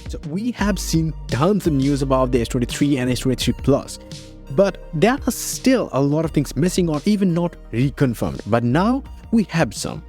So we have seen tons of news about the S23 and S23 Plus, but there are still a lot of things missing or even not reconfirmed. But now we have some.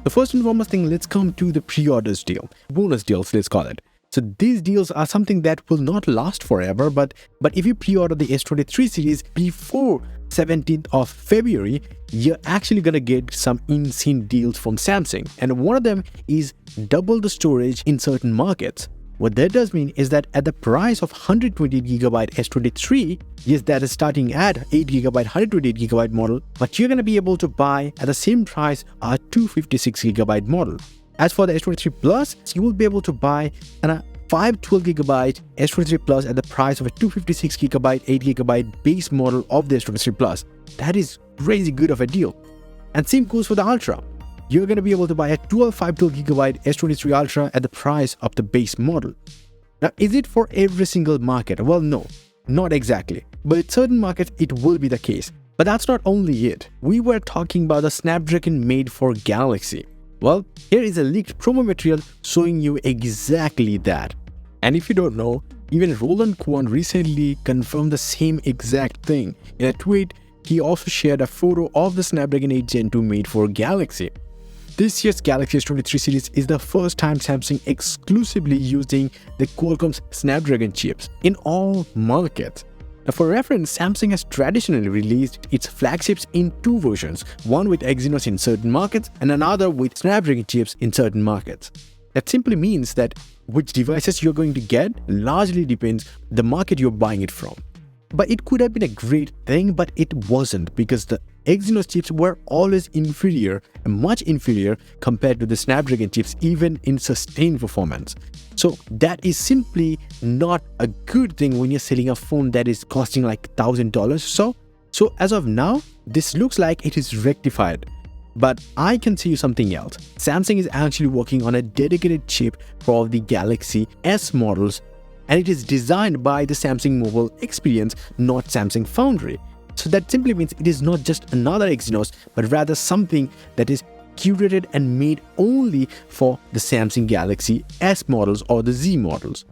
The first and foremost thing, let's come to the pre-orders deal, bonus deals, let's call it. So these deals are something that will not last forever, but if you pre-order the S23 series before 17th of February, you're actually gonna get some insane deals from Samsung. And one of them is double the storage in certain markets. What that does mean is that at the price of 128GB S23, yes, that is starting at 8GB 128GB model, but you're gonna be able to buy at the same price a 256GB model. As for the S23 Plus, you will be able to buy a 512GB S23 Plus at the price of a 256GB 8GB base model of the S23 Plus. That is crazy good of a deal. And same goes for the Ultra. You're going to be able to buy a 512GB S23 Ultra at the price of the base model. Now, is it for every single market? Well, no, not exactly. But in certain markets, it will be the case. But that's not only it. We were talking about the Snapdragon made for Galaxy. Well, here is a leaked promo material showing you exactly that. And if you don't know, even Roland Kwon recently confirmed the same exact thing. In a tweet, he also shared a photo of the Snapdragon 8 Gen 2 made for Galaxy. This year's Galaxy S23 series is the first time Samsung exclusively using the Qualcomm's Snapdragon chips in all markets. Now, for reference, Samsung has traditionally released its flagships in two versions, one with Exynos in certain markets and another with Snapdragon chips in certain markets. That simply means that which devices you're going to get largely depends the market you're buying it from. But it could have been a great thing, but it wasn't, because the Exynos chips were always inferior and much inferior compared to the Snapdragon chips, even in sustained performance. So that is simply not a good thing when you're selling a phone that is costing like $1,000. So as of now, this looks like it is rectified. But I can tell you something else. Samsung is actually working on a dedicated chip for the Galaxy S models, and it is designed by the Samsung Mobile Experience, not Samsung Foundry. So that simply means it is not just another Exynos, but rather something that is curated and made only for the Samsung Galaxy S models or the Z models.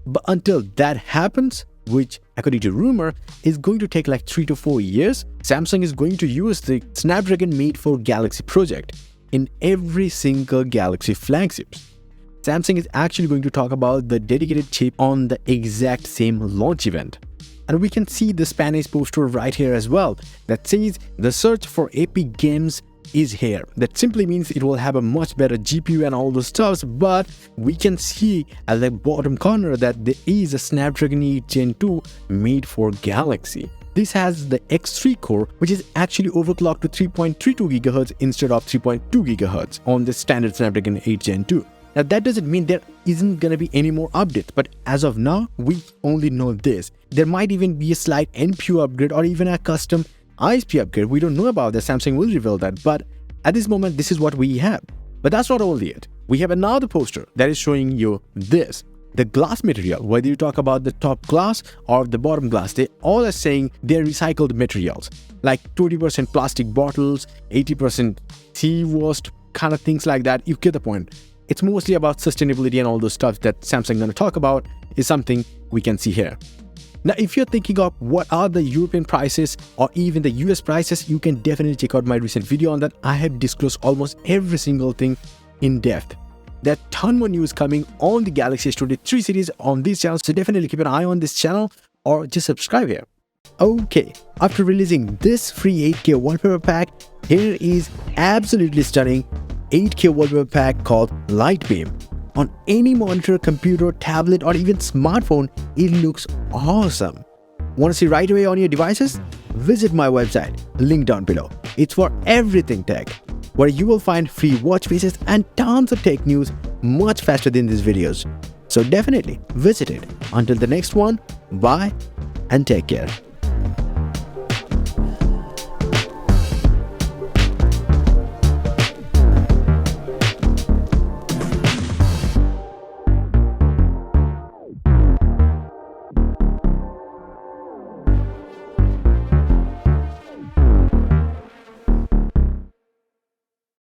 But until that happens, which according to rumor is going to take like 3 to 4 years, Samsung is going to use the Snapdragon made for Galaxy project in every single Galaxy flagships. Samsung is actually going to talk about the dedicated chip on the exact same launch event. And we can see the Spanish poster right here as well that says the search for epic games is here. That simply means it will have a much better GPU and all those stuffs, but we can see at the bottom corner that there is a Snapdragon 8 Gen 2 made for Galaxy. This has the X3 core, which is actually overclocked to 3.32 GHz instead of 3.2 GHz on the standard Snapdragon 8 Gen 2. Now that doesn't mean there isn't gonna be any more updates, but as of now, we only know this. There might even be a slight NPU upgrade or even a custom ISP upgrade. We don't know about that. Samsung will reveal that, but at this moment, this is what we have. But that's not only it. We have another poster that is showing you this. The glass material, whether you talk about the top glass or the bottom glass, they all are saying they're recycled materials, like 20% plastic bottles, 80% tea waste, kind of things like that. You get the point. It's mostly about sustainability and all those stuff that Samsung gonna talk about is something we can see here. Now, if you're thinking of what are the European prices or even the US prices, you can definitely check out my recent video on that. I have disclosed almost every single thing in depth. There are a ton more news coming on the Galaxy S23 series on this channel, so definitely keep an eye on this channel or just subscribe here. Okay, after releasing this free 8K wallpaper pack, here is absolutely stunning 8K wallpaper pack called Lightbeam. On any monitor, computer, tablet or even smartphone, it looks awesome. Want to see right away on your devices? Visit my website, link down below. It's for everything tech, where you will find free watch faces and tons of tech news much faster than these videos. So definitely visit it. Until the next one, bye and take care.